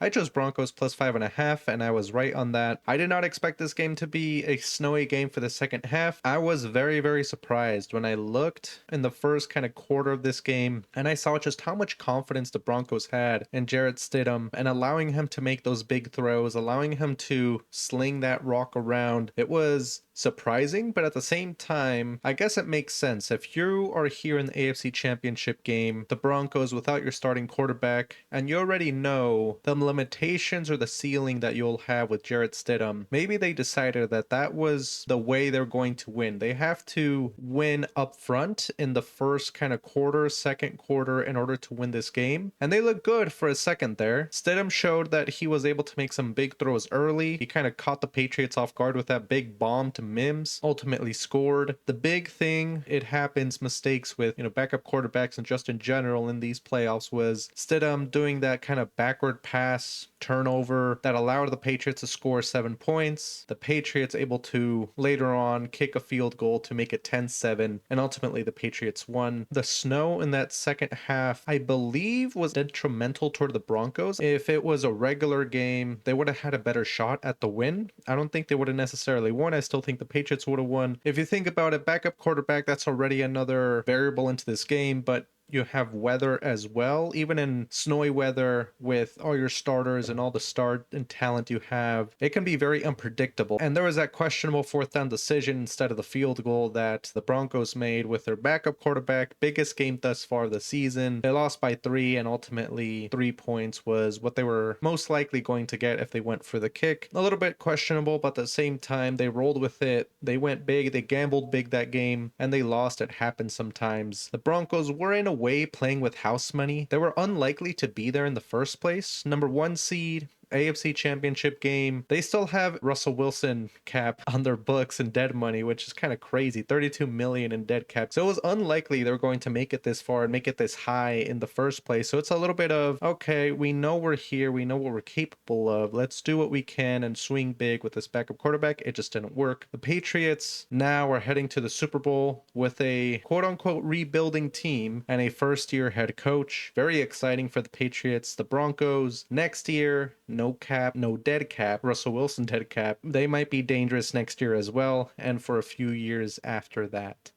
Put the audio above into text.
I chose Broncos plus 5.5, and I was right on that. I did not expect this game to be a snowy game for the second half. I was very, very surprised when I looked in the first kind of quarter of this game, and I saw just how much confidence the Broncos had in Jarrett Stidham and allowing him to make those big throws, allowing him to sling that rock around. It was surprising, but at the same time, I guess it makes sense. If you are here in the AFC Championship game, the Broncos without your starting quarterback, and you already know the limitations or the ceiling that you'll have with Jarrett Stidham, maybe they decided that that was the way they're going to win. They have to win up front in the first kind of quarter, second quarter in order to win this game. And they look good for a second there. Stidham showed that he was able to make some big throws early. He kind of caught the Patriots off guard with that big bomb to Mims, ultimately scored. The big thing, it happens, mistakes with, backup quarterbacks and just in general in these playoffs, was Stidham doing that kind of backward pass turnover that allowed the Patriots to score 7 points. The Patriots able to later on kick a field goal to make it 10-7, and ultimately the Patriots won. The snow in that second half, I believe, was detrimental toward the Broncos. If it was a regular game, they would have had a better shot at the win. I don't think they would have necessarily won. I still think the Patriots would have won. If you think about it, backup quarterback, that's already another variable into this game, but you have weather as well. Even in snowy weather with all your starters and all the start and talent you have, it can be very unpredictable. And there was that questionable fourth down decision instead of the field goal that the Broncos made with their backup quarterback. Biggest game thus far of the season. They lost by 3, and ultimately 3 points was what they were most likely going to get if they went for the kick. A little bit questionable, but at the same time, they rolled with it. They went big. They gambled big that game, and they lost. It happens sometimes. The Broncos were in a way playing with house money. They were unlikely to be there in the first place. Number 1 seed, AFC Championship game. They still have Russell Wilson cap on their books and dead money, which is kind of crazy. 32 million in dead cap. So it was unlikely they were going to make it this far and make it this high in the first place. So it's a little bit of, okay, we know we're here. We know what we're capable of. Let's do what we can and swing big with this backup quarterback. It just didn't work. The Patriots now are heading to the Super Bowl with a quote unquote rebuilding team and a first year head coach. Very exciting for the Patriots. The Broncos next year, no cap, no dead cap, Russell Wilson dead cap. They might be dangerous next year as well, and for a few years after that.